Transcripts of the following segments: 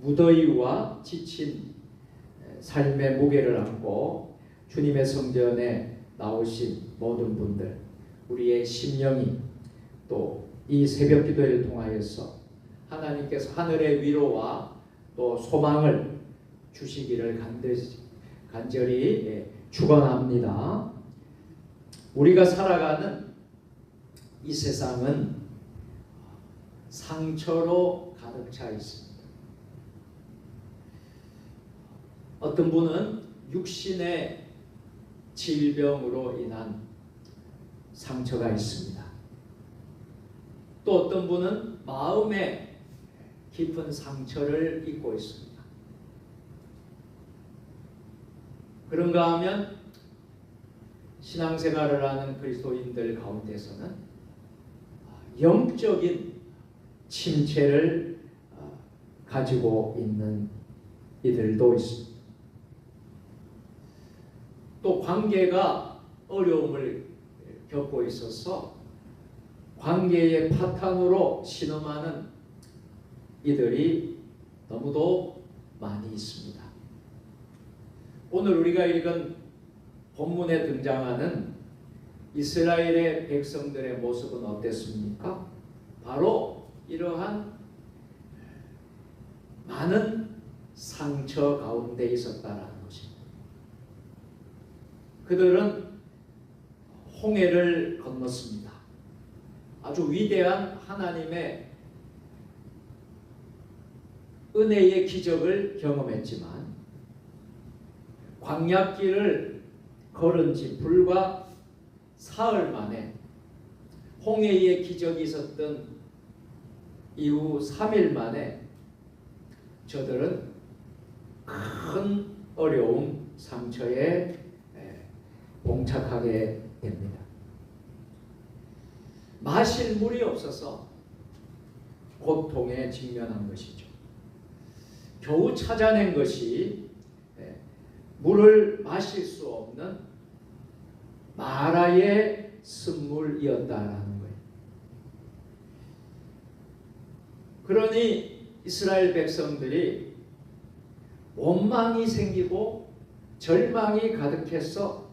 무더위와 지친 삶의 무게를 안고 주님의 성전에 나오신 모든 분들, 우리의 심령이 또 이 새벽 기도를 통하여서 하나님께서 하늘의 위로와 또 소망을 주시기를 간절히 축원합니다. 우리가 살아가는 이 세상은 상처로 가득 차 있습니다. 어떤 분은 육신의 질병으로 인한 상처가 있습니다. 또 어떤 분은 마음의 깊은 상처를 입고 있습니다. 그런가 하면 신앙생활을 하는 그리스도인들 가운데서는 영적인 침체를 가지고 있는 이들도 있습니다. 또 관계가 어려움을 겪고 있어서 관계의 파탄으로 신음하는 이들이 너무도 많이 있습니다. 오늘 우리가 읽은 본문에 등장하는 이스라엘의 백성들의 모습은 어땠습니까? 바로 이러한 많은 상처 가운데 있었다라는 것입니다. 그들은 홍해를 건넜습니다. 아주 위대한 하나님의 은혜의 기적을 경험했지만 광야길을 걸은 지 불과 사흘 만에 홍해의 기적이 있었던 이후 3일 만에 저들은 큰 어려움, 상처에 봉착하게 됩니다. 마실 물이 없어서 고통에 직면한 것이죠. 겨우 찾아낸 것이 물을 마실 수 없는 마라의 쓴물이었다라는 거예요. 그러니 이스라엘 백성들이 원망이 생기고 절망이 가득해서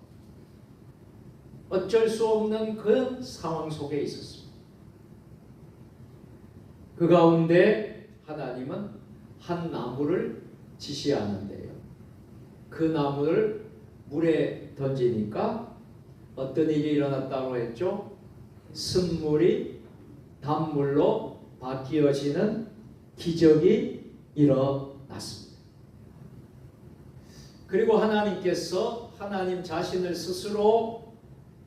어쩔 수 없는 그런 상황 속에 있었습니다. 그 가운데 하나님은 한 나무를 지시하는데요. 그 나무를 물에 던지니까 어떤 일이 일어났다고 했죠? 쓴물이 단물로 바뀌어지는 기적이 일어났습니다. 그리고 하나님께서 하나님 자신을 스스로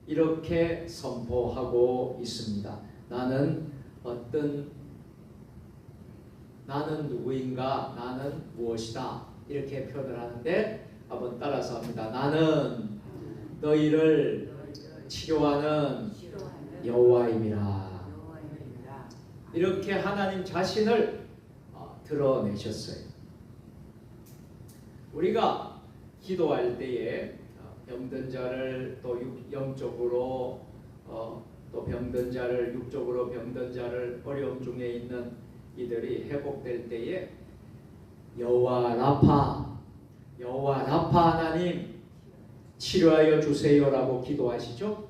이렇게 선포하고 있습니다. 나는 누구인가? 나는 무엇이다? 이렇게 표현을 하는데 한번 따라서 합니다. 나는 너희를 치료하는 여호와임이라. 이렇게 하나님 자신을 드러내셨어요. 우리가 기도할 때에 병든 자를 또 영적으로 또 병든 자를 육적으로 병든 자를 어려움 중에 있는 이들이 회복될 때에 여호와 라파 하나님 치료하여 주세요라고 기도하시죠.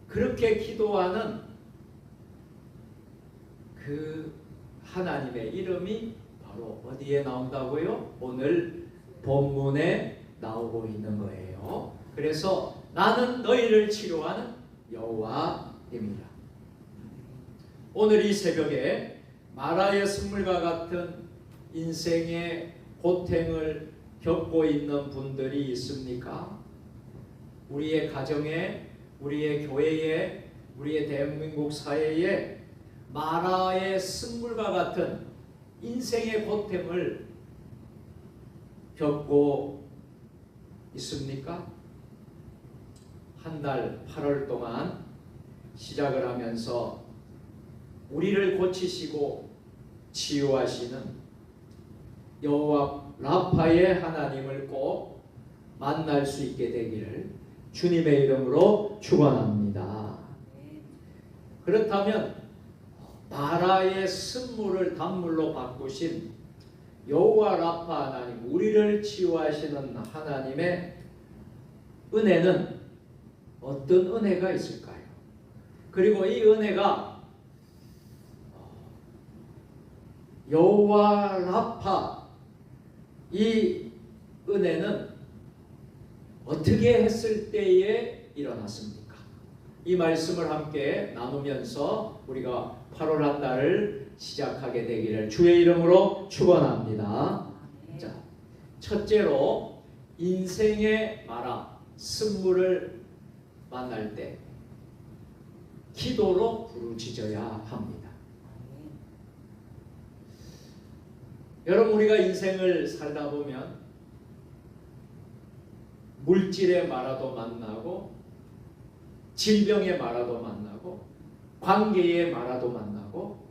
그렇게 기도하는 그 하나님의 이름이 바로 어디에 나온다고요? 오늘 본문에 나오고 있는 거예요. 그래서 나는 너희를 치료하는 여호와입니다. 오늘 이 새벽에 마라의 쓴물과 같은 인생의 고통을 겪고 있는 분들이 있습니까? 우리의 가정에, 우리의 교회에, 우리의 대한민국 사회에 마라의 쓴물과 같은 인생의 고통을 겪고 있습니까? 한 달 8월 동안 시작을 하면서 우리를 고치시고 치유하시는 여호와 라파의 하나님을 꼭 만날 수 있게 되기를 주님의 이름으로 축원합니다. 그렇다면 마라의 쓴물을 단물로 바꾸신 여호와 라파 하나님, 우리를 치유하시는 하나님의 은혜는 어떤 은혜가 있을까요? 그리고 이 은혜가 여호와 라파, 이 은혜는 어떻게 했을 때에 일어났습니까? 이 말씀을 함께 나누면서 우리가 8월 한 달을 시작하게 되기를 주의 이름으로 축원합니다. 자, 첫째로 인생의 마라, 쓴물을 만날 때 기도로 부르짖어야 합니다. 여러분, 우리가 인생을 살다 보면 물질의 마라도 만나고 질병의 마라도 만나고 관계의 마라도 만나고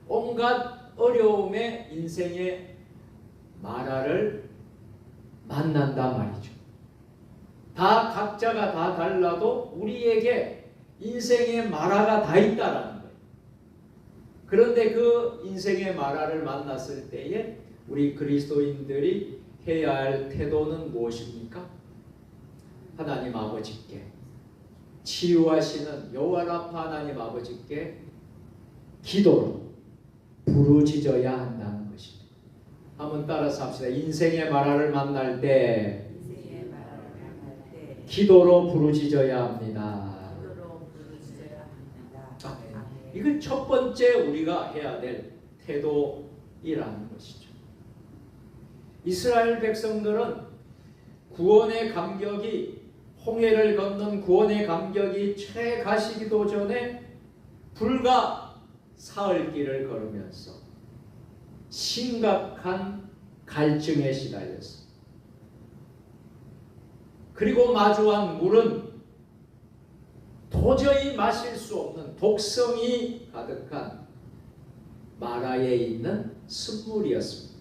온갖 어려움의 인생의 마라를 만난단 말이죠. 다 각자가 다 달라도 우리에게 인생의 마라가 다 있다라는 거예요. 그런데 그 인생의 마라를 만났을 때에 우리 그리스도인들이 해야 할 태도는 무엇입니까? 하나님 아버지께, 치유하시는 여호와 라파 하나님 아버지께 기도로 부르짖어야 한다는 것입니다. 한번 따라서 합시다. 인생의 마라를 만날 때 기도로 부르짖어야 합니다. 이건 첫 번째 우리가 해야 될 태도이라는 것이죠. 이스라엘 백성들은 구원의 감격이, 홍해를 건넌 구원의 감격이 채 가시기도 전에 불과 사흘 길을 걸으면서 심각한 갈증에 시달렸습니다. 그리고 마주한 물은 도저히 마실 수 없는 독성이 가득한 마라에 있는 쓴물이었습니다.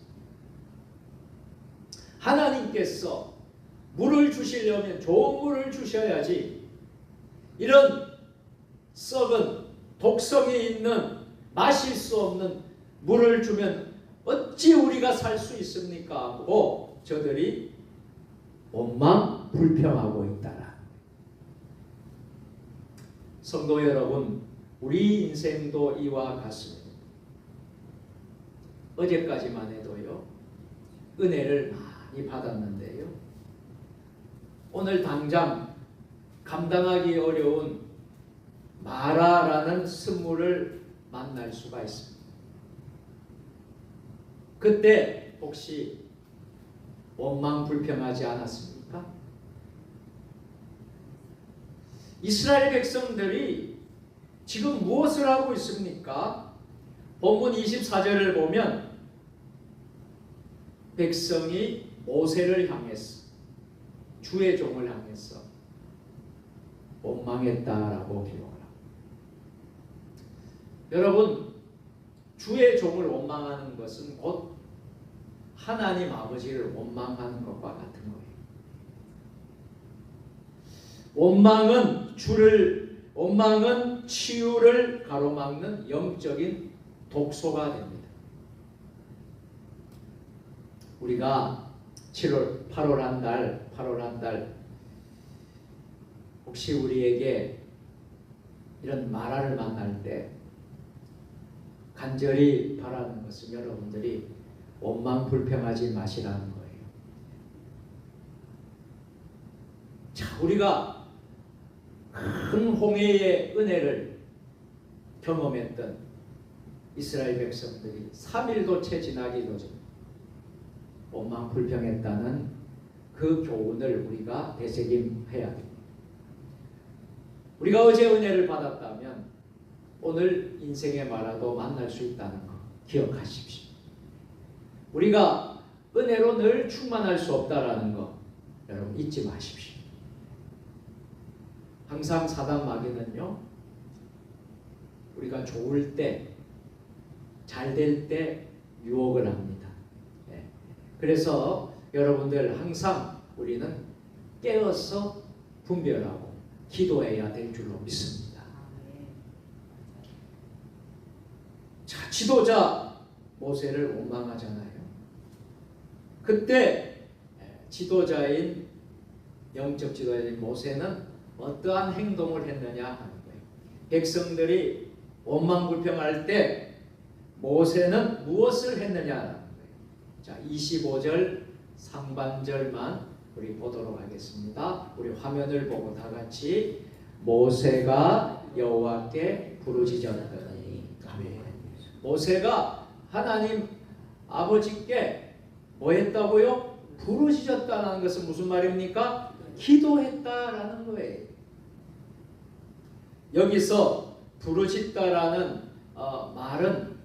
하나님께서 물을 주시려면 좋은 물을 주셔야지 이런 썩은 독성이 있는 마실 수 없는 물을 주면 어찌 우리가 살 수 있습니까? 하고 저들이 원망 불평하고 있다라. 성도 여러분, 우리 인생도 이와 같습니다. 어제까지만 해도요, 은혜를 많이 받았는데요, 오늘 당장 감당하기 어려운 마라라는 쓴물을 만날 수가 있습니다. 그때 혹시 원망 불평하지 않았습니까? 이스라엘 백성들이 지금 무엇을 하고 있습니까? 본문 24절을 보면 백성이 모세를 향했어. 주의 종을 향했어. 원망했다라고 기록을 합니다. 여러분, 주의 종을 원망하는 것은 곧 하나님 아버지를 원망하는 것과 같은 거예요. 원망은 치유를 가로막는 영적인 독소가 됩니다. 우리가 8월 한 달 혹시 우리에게 이런 마라를 만날 때 간절히 바라는 것은 여러분들이 원망 불평하지 마시라는 거예요. 자, 우리가 큰 홍해의 은혜를 경험했던 이스라엘 백성들이 3일도 채 지나기도 전 원망 불평했다는 그 교훈을 우리가 되새김해야 됩니다. 우리가 어제 은혜를 받았다면 오늘 인생의 마라도 만날 수 있다는 거 기억하십시오. 우리가 은혜로 늘 충만할 수 없다라는 거 여러분 잊지 마십시오. 항상 사단 마귀는요, 우리가 좋을 때, 잘 될 때 유혹을 합니다. 그래서 여러분들 항상 우리는 깨어서 분별하고 기도해야 될 줄로 믿습니다. 자, 지도자 모세를 원망하잖아요. 그때 지도자인 영적 지도자인 모세는 어떠한 행동을 했느냐 하는 거예요. 백성들이 원망불평할 때 모세는 무엇을 했느냐 하는 거예요. 자, 25절 상반절만 우리 보도록 하겠습니다. 우리 화면을 보고 다 같이 모세가 여호와께 부르짖었더니 아멘. 모세가 하나님 아버지께 뭐 했다고요? 부르짖었다는 것은 무슨 말입니까? 기도했다라는 거예요. 여기서 부르짖다라는 말은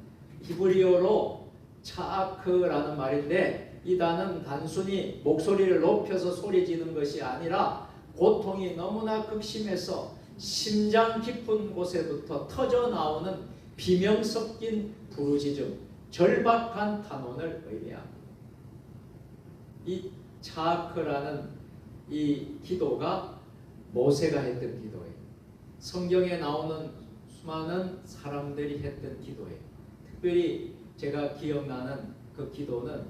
히브리어로 차아크라는 말인데 이 단어는 단순히 목소리를 높여서 소리 지는 것이 아니라 고통이 너무나 극심해서 심장 깊은 곳에부터 터져 나오는 비명 섞인 부르짖음, 절박한 탄원을 의미합니다. 이 차아크라는 이 기도가 모세가 했던 기도예요. 성경에 나오는 수많은 사람들이 했던 기도예요. 특별히 제가 기억나는 그 기도는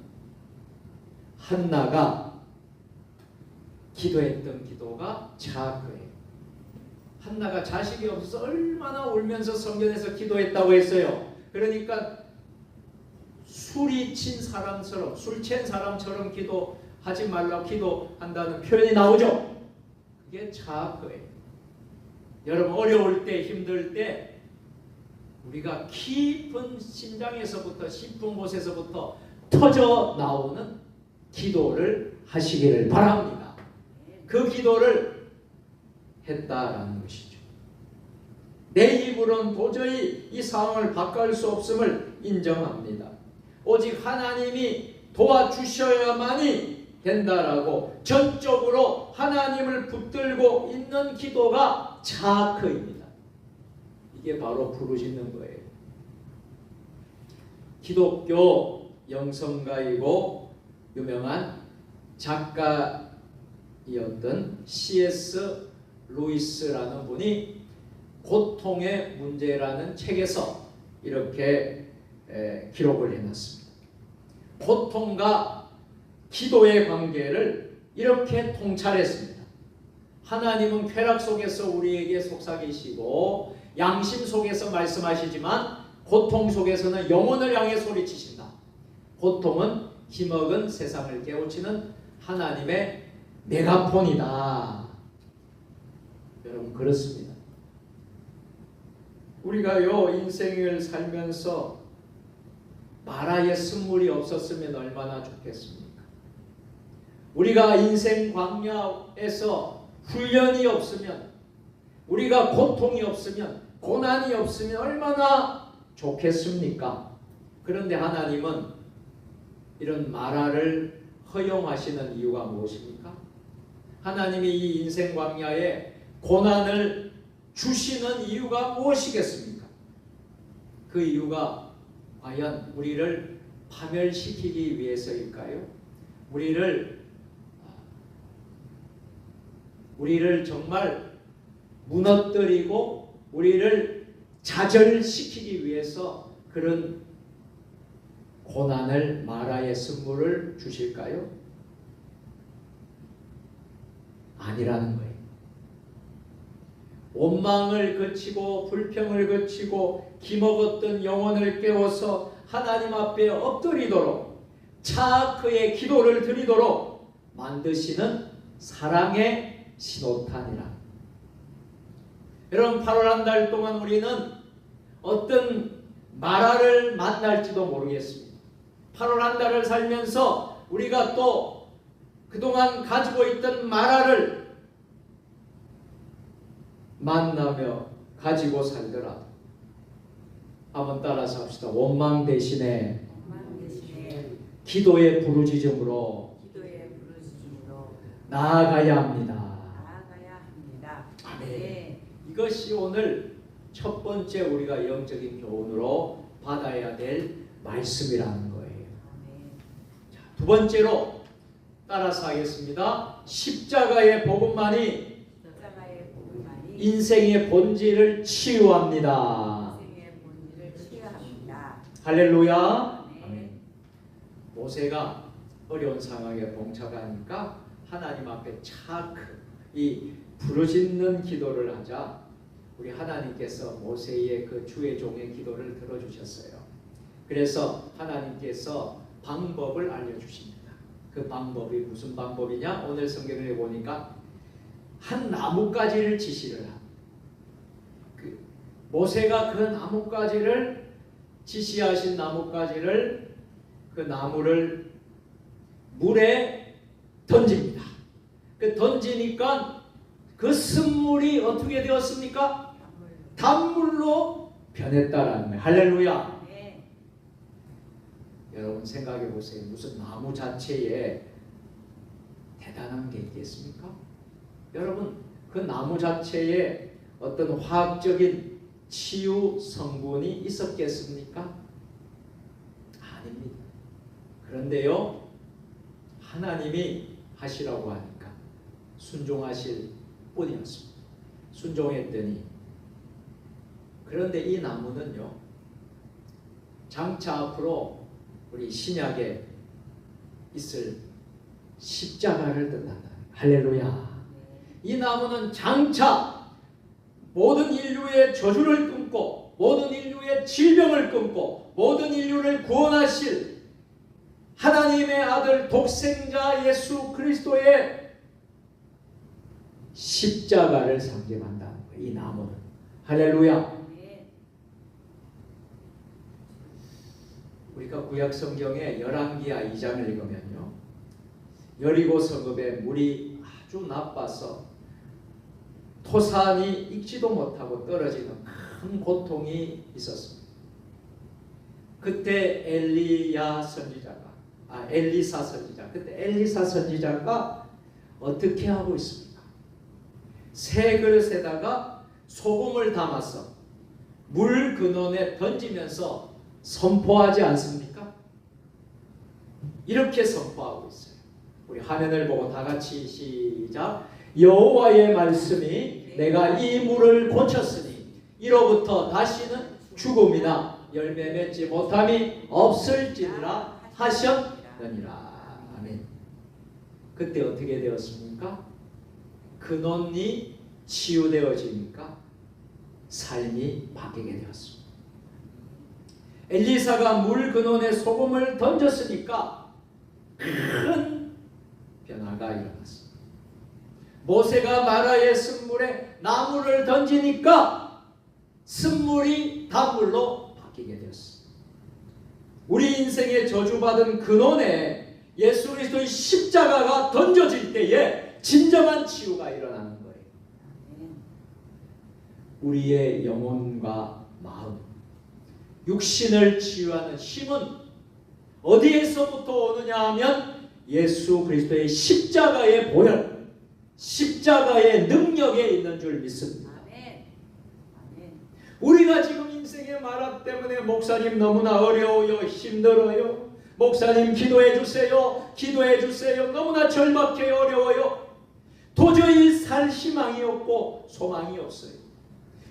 한나가 기도했던 기도가 차아크예요. 한나가 자식이 없어서 얼마나 울면서 성전에서 기도했다고 했어요. 그러니까 술이 친 사람처럼, 술 취한 사람처럼 기도하지 말라고 기도한다는 표현이 나오죠. 그게 차아크예요. 여러분 어려울 때, 힘들 때 우리가 깊은 심장에서부터, 깊은 곳에서부터 터져 나오는 기도를 하시기를 바랍니다. 그 기도를 했다라는 것이죠. 내 입으로는 도저히 이 상황을 바꿀 수 없음을 인정합니다. 오직 하나님이 도와주셔야만이 된다라고 전적으로 하나님을 붙들고 있는 기도가 차아크입니다. 이게 바로 부르짖는 거예요. 기독교 영성가이고 유명한 작가이었던 C.S. 루이스라는 분이 고통의 문제라는 책에서 이렇게 기록을 해놨습니다. 고통과 기도의 관계를 이렇게 통찰했습니다. 하나님은 쾌락 속에서 우리에게 속삭이시고 양심 속에서 말씀하시지만 고통 속에서는 영혼을 향해 소리치신다. 고통은 힘없은 세상을 깨우치는 하나님의 메가폰이다. 여러분 그렇습니다. 우리가요 인생을 살면서 마라의 쓴물이 없었으면 얼마나 좋겠습니까? 우리가 인생 광야에서 훈련이 없으면, 우리가 고통이 없으면, 고난이 없으면 얼마나 좋겠습니까? 그런데 하나님은 이런 마라를 허용하시는 이유가 무엇입니까? 하나님이 이 인생 광야에 고난을 주시는 이유가 무엇이겠습니까? 그 이유가 과연 우리를 파멸시키기 위해서일까요? 우리를 정말 무너뜨리고 우리를 좌절시키기 위해서 그런 고난을 마라의 쓴물을 주실까요? 아니라는 거예요. 원망을 거치고 불평을 거치고 기먹었던 영혼을 깨워서 하나님 앞에 엎드리도록 차아크의 기도를 드리도록 만드시는 사랑의 신호탄이라. 여러분 8월 한 달 동안 우리는 어떤 마라를 만날지도 모르겠습니다. 8월 한 달을 살면서 우리가 또 그동안 가지고 있던 마라를 만나며 가지고 살더라도 한번 따라서 합시다. 원망 대신에 기도의 부르짖음으로 나아가야 합니다. 아멘. 이것이 오늘 첫 번째 우리가 영적인 교훈으로 받아야 될 말씀이라는 거예요. 자, 두 번째로 따라서 하겠습니다. 십자가의 복음만이 인생의 본질을 치유합니다. 할렐루야. 모세가 어려운 상황에 봉착하니까 하나님 앞에 이 부르짖는 기도를 하자 우리 하나님께서 모세의 그 주의 종의 기도를 들어주셨어요. 그래서 하나님께서 방법을 알려주십니다. 그 방법이 무슨 방법이냐? 오늘 성경에 보니까 한 나뭇가지를 지시를 합니다. 모세가 그 나뭇가지를 지시하신 나뭇가지를 그 나무를 물에 던집니다. 그 던지니까 그 쓴물이 어떻게 되었습니까? 단물로 변했다라는 거예요. 할렐루야. 네. 여러분 생각해 보세요. 무슨 나무 자체에 대단한 게 있겠습니까? 여러분 그 나무 자체에 어떤 화학적인 치유 성분이 있었겠습니까? 아닙니다. 그런데요, 하나님이 하시라고 하니까 순종하실 뿐이었습니다. 순종했더니, 그런데 이 나무는요, 장차 앞으로 우리 신약에 있을 십자가를 뜻한다. 할렐루야. 이 나무는 장차 모든 인류의 저주를 끊고 모든 인류의 질병을 끊고 모든 인류를 구원하실 하나님의 아들 독생자 예수 그리스도의 십자가를 상징한다는 거예요. 이 나무는. 할렐루야. 우리가 구약 성경에 열왕기하 2장을 읽으면요, 여리고 성읍에 물이 아주 나빠서 토산이 익지도 못하고 떨어지는 큰 고통이 있었습니다. 그때 엘리사 선지자가 어떻게 하고 있습니까? 새 그릇에다가 소금을 담아서 물 근원에 던지면서 선포하지 않습니까? 이렇게 선포하고 있어요. 우리 화면을 보고 다 같이 시작. 여호와의 말씀이 내가 이 물을 고쳤으니 이로부터 다시는 죽음이나 열매 맺지 못함이 없을지니라 하셨느니라. 아멘. 그때 어떻게 되었습니까? 근원이 치유되어지니까 삶이 바뀌게 되었습니다. 엘리사가 물 근원에 소금을 던졌으니까 큰 변화가 일어났습니다. 모세가 마라의 쓴물에 나무를 던지니까 쓴물이 단물로 바뀌게 되었습니다. 우리 인생의 저주받은 근원에 예수 그리스도의 십자가가 던져질 때에 진정한 치유가 일어나는 거예요. 우리의 영혼과 마음, 육신을 치유하는 힘은 어디에서부터 오느냐 하면 예수 그리스도의 십자가의 보혈, 십자가의 능력에 있는 줄 믿습니다. 우리가 지금 인생의 마라 때문에 목사님 너무나 어려워요, 힘들어요, 목사님 기도해 주세요, 기도해 주세요, 너무나 절박해요, 어려워요, 도저히 살 희망이 없고 소망이 없어요,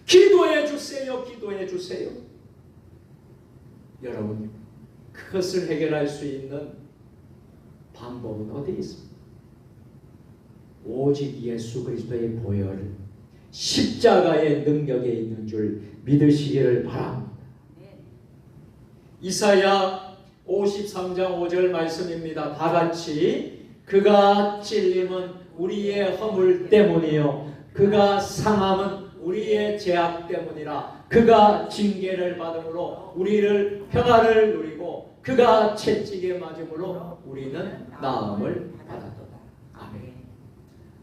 기도해 주세요, 기도해 주세요. 여러분, 그것을 해결할 수 있는 방법은 어디에 있습니까? 오직 예수 그리스도의 보혈, 십자가의 능력에 있는 줄 믿으시기를 바랍니다. 이사야 53장 5절 말씀입니다. 다 같이. 그가 찔림은 우리의 허물 때문이요 그가 상함은 우리의 죄악 때문이라. 그가 징계를 받음으로 우리를 평화를 누리고 그가 채찍에 맞음으로 우리는 나음을 받았도다. 아멘.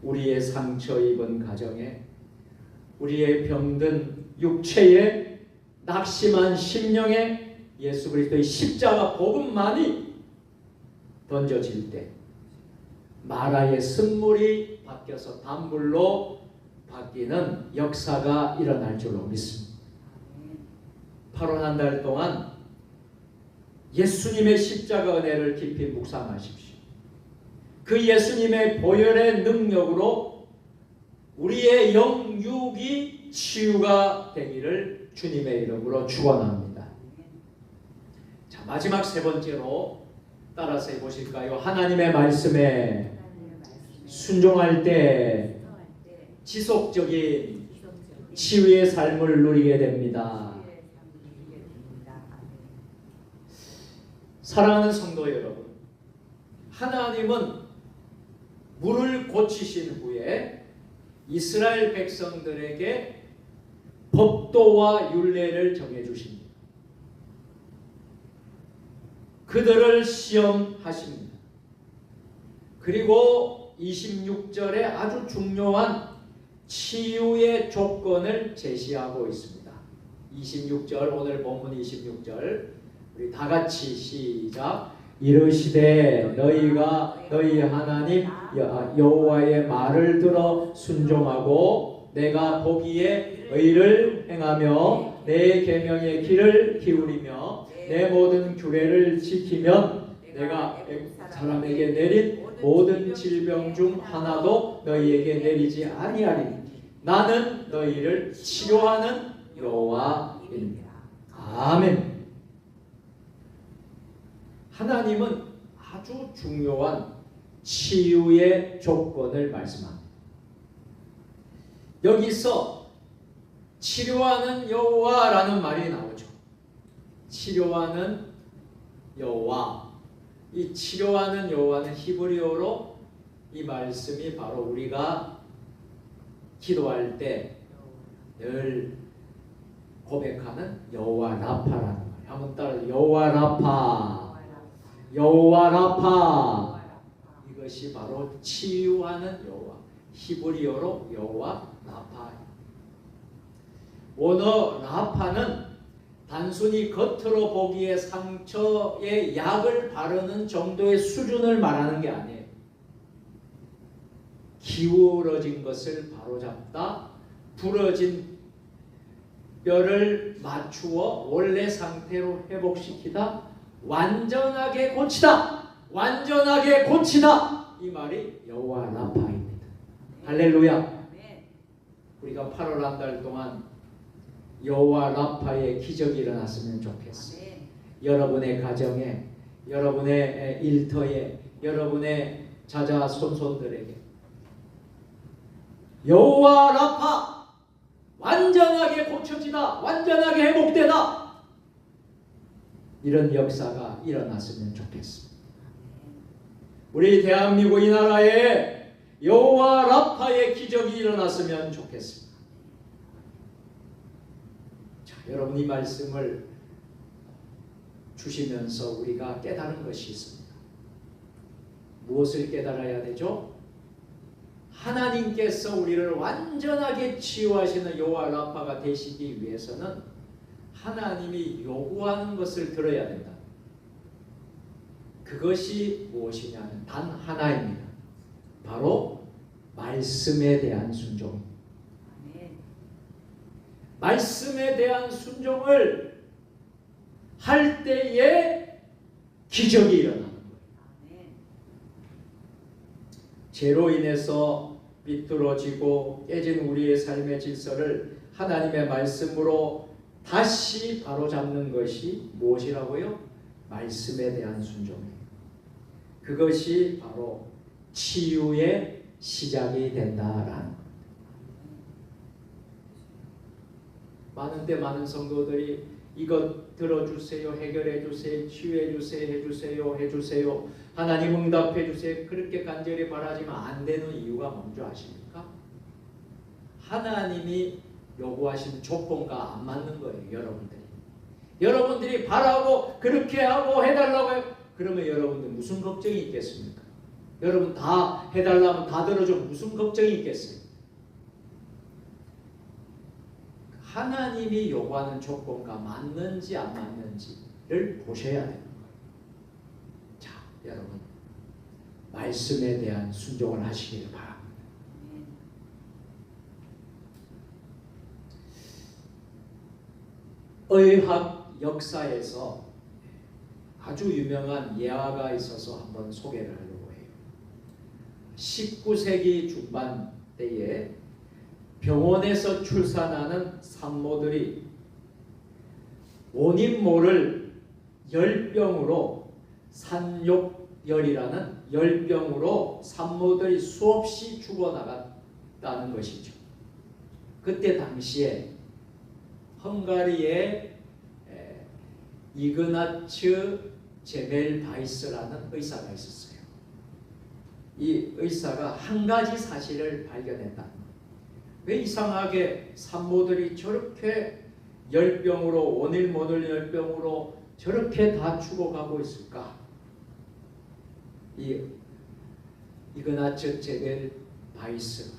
우리의 상처 입은 가정에, 우리의 병든 육체에, 낙심한 심령에 예수 그리스도의 십자가 복음만이 던져질 때 마라의 쓴물이 바뀌어서 단물로 바뀌는 역사가 일어날 줄로 믿습니다. 8월 한 달 동안 예수님의 십자가 은혜를 깊이 묵상하십시오. 그 예수님의 보혈의 능력으로 우리의 영육이 치유가 되기를 주님의 이름으로 축원합니다. 자, 마지막 세 번째로 따라서 해보실까요? 하나님의 말씀에 순종할 때 지속적인 치유의 삶을 누리게 됩니다. 사랑하는 성도 여러분, 하나님은 물을 고치신 후에 이스라엘 백성들에게 법도와 율례를 정해주십니다. 그들을 시험하십니다. 그리고 26절에 아주 중요한 치유의 조건을 제시하고 있습니다. 26절, 오늘 본문 26절 우리 다 같이 시작. 이르시되 너희가 너희 하나님 여호와의 말을 들어 순종하고 내가 보기에 의를 행하며 내 계명의 귀를 기울이며 내 모든 규례를 지키면 내가 사람에게 내린 모든 질병 중 하나도 너희에게 내리지 아니하리니 나는 너희를 치료하는 여호와입니다. 아멘. 하나님은 아주 중요한 치유의 조건을 말씀합니다. 여기서 치료하는 여호와라는 말이 나오죠. 치료하는 여호와. 이 치료하는 여호와는 히브리어로 이 말씀이 바로 우리가 기도할 때 늘 고백하는 여호와 라파라는 말이에요. 한번 따라서 여호와 라파. 여호와 라파. 이것이 바로 치유하는 여호와. 히브리어로 여호와 라파. 오너 라파는 단순히 겉으로 보기에 상처에 약을 바르는 정도의 수준을 말하는 게 아니에요. 기울어진 것을 바로잡다, 부러진 뼈를 맞추어 원래 상태로 회복시키다, 완전하게 고치다, 완전하게 고치다. 이 말이 여호와 라파입니다. 할렐루야. 우리가 8월 한 달 동안 여호와 라파의 기적이 일어났으면 좋겠어요. 여러분의 가정에, 여러분의 일터에, 여러분의 자자 손손들에게 여호와 라파 완전하게 고쳐지다, 완전하게 회복되다, 이런 역사가 일어났으면 좋겠습니다. 우리 대한민국 이 나라에 여호와 라파의 기적이 일어났으면 좋겠습니다. 자, 여러분 이 말씀을 주시면서 우리가 깨달은 것이 있습니다. 무엇을 깨달아야 되죠? 하나님께서 우리를 완전하게 치유하시는 여호와 라파가 되시기 위해서는 하나님이 요구하는 것을 들어야 된다. 그것이 무엇이냐면 단 하나입니다. 바로 말씀에 대한 순종. 말씀에 대한 순종을 할 때에 기적이 일어나는 거예요. 죄로 인해서 비뚤어지고 깨진 우리의 삶의 질서를 하나님의 말씀으로 다시 바로잡는 것이 무엇이라고요? 말씀에 대한 순종이에요. 그것이 바로 치유의 시작이 된다라는 겁니다. 많은 때 많은 성도들이 이것 들어주세요, 해결해주세요, 치유해주세요, 해주세요, 하나님 응답해주세요, 그렇게 간절히 바라지만 안 되는 이유가 뭔지 아십니까? 하나님이 요구하신 조건과 안 맞는 거예요. 여러분들이 바라고 그렇게 하고 해달라고 해요. 그러면 여러분들 무슨 걱정이 있겠습니까? 여러분 다 해달라면 다 들어줘 무슨 걱정이 있겠어요? 하나님이 요구하는 조건과 맞는지 안 맞는지를 보셔야 되는 거예요. 자, 여러분 말씀에 대한 순종을 하시기를 바랍니다. 의학 역사에서 아주 유명한 예화가 있어서 한번 소개를 하려고 해요. 19세기 중반 때에 병원에서 출산하는 산모들이 원인 모를 열병으로 산욕열이라는 열병으로 산모들이 수없이 죽어나갔다는 것이죠. 그때 당시에 헝가리의 이그나츠 제멜바이스라는 의사가 있었어요. 이 의사가 한 가지 사실을 발견했다는 거예요. 왜 이상하게 산모들이 저렇게 열병으로, 원일 모를 열병으로 저렇게 다 죽어가고 있을까? 이 이그나츠 제멜바이스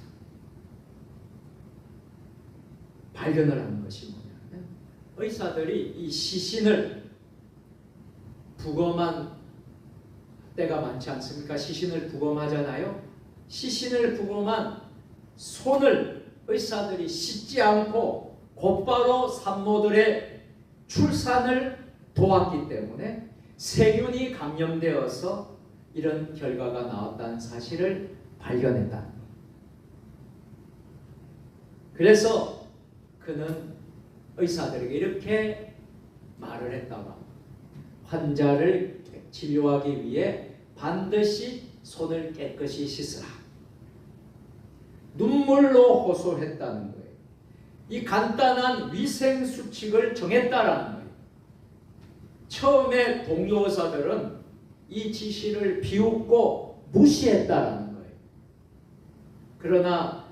발견을 하는 것이 뭐냐면, 의사들이 이 시신을 부검한 때가 많지 않습니까? 시신을 부검하잖아요. 시신을 부검한 손을 의사들이 씻지 않고 곧바로 산모들의 출산을 도왔기 때문에 세균이 감염되어서 이런 결과가 나왔다는 사실을 발견했다. 그래서 그는 의사들에게 이렇게 말을 했다고 합니다. 환자를 치료하기 위해 반드시 손을 깨끗이 씻으라. 눈물로 호소했다는 거예요. 이 간단한 위생 수칙을 정했다라는 거예요. 처음에 동료 의사들은 이 지시를 비웃고 무시했다라는 거예요. 그러나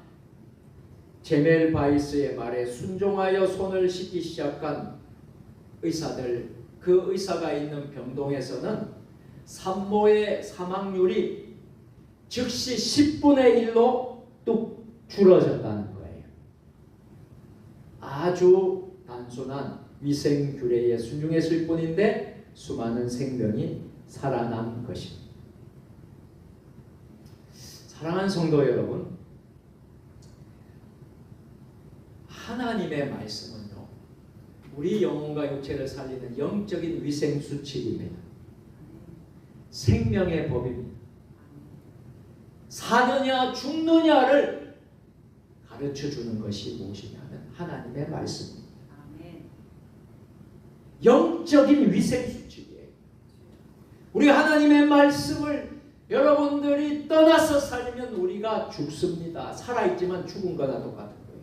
제멜바이스의 말에 순종하여 손을 씻기 시작한 의사들, 그 의사가 있는 병동에서는 산모의 사망률이 즉시 10분의 1로 뚝 줄어졌다는 거예요. 아주 단순한 위생 규례에 순종했을 뿐인데 수많은 생명이 살아난 것입니다. 사랑하는 성도 여러분, 하나님의 말씀은요, 우리 영혼과 육체를 살리는 영적인 위생 수칙입니다. 생명의 법입니다. 사느냐 죽느냐를 가르쳐 주는 것이 무엇이냐면 하나님의 말씀입니다. 영적인 위생 수칙이에요. 우리 하나님의 말씀을 여러분들이 떠나서 살면 우리가 죽습니다. 살아있지만 죽은 거나 똑같은 거예요.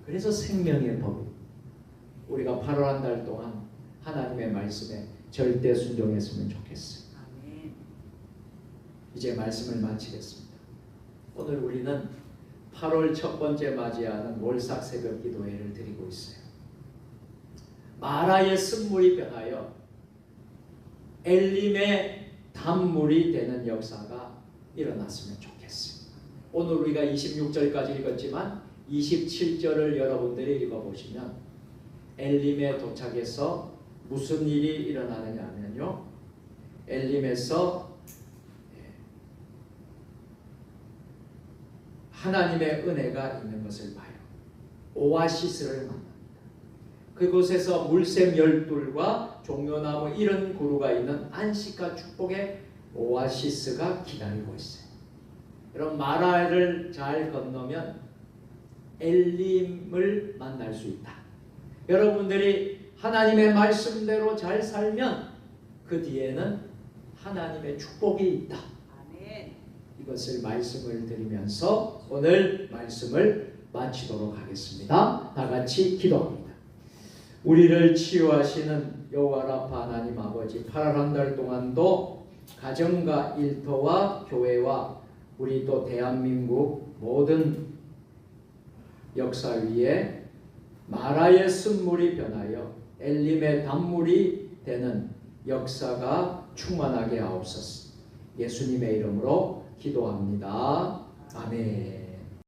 그래서 생명의 법, 우리가 8월 한 달 동안 하나님의 말씀에 절대 순종했으면 좋겠어요. 이제 말씀을 마치겠습니다. 오늘 우리는 8월 첫 번째 맞이하는 월삭 새벽 기도회를 드리고 있어요. 마라의 쓴물이 변하여 엘림의 단물이 되는 역사가 일어났으면 좋겠어요. 오늘 우리가 26절까지 읽었지만 27절을 여러분들이 읽어보시면 엘림에 도착해서 무슨 일이 일어나느냐 하면요, 엘림에서 하나님의 은혜가 있는 것을 봐요. 오아시스를 만납니다. 그곳에서 물샘 12과 종려나무 이런 그루가 있는 안식과 축복의 오아시스가 기다리고 있어요. 여러분, 마라를 잘 건너면 엘림을 만날 수 있다. 여러분들이 하나님의 말씀대로 잘 살면 그 뒤에는 하나님의 축복이 있다. 아멘. 이것을 말씀을 드리면서 오늘 말씀을 마치도록 하겠습니다. 다 같이 기도합니다. 우리를 치유하시는 여호와 라파 하나님 아버지, 8월 한 달 동안도 가정과 일터와 교회와 우리 또 대한민국 모든 역사 위에 마라의 쓴물이 변하여 엘림의 단물이 되는 역사가 충만하게 하옵소서. 예수님의 이름으로 기도합니다. 아멘.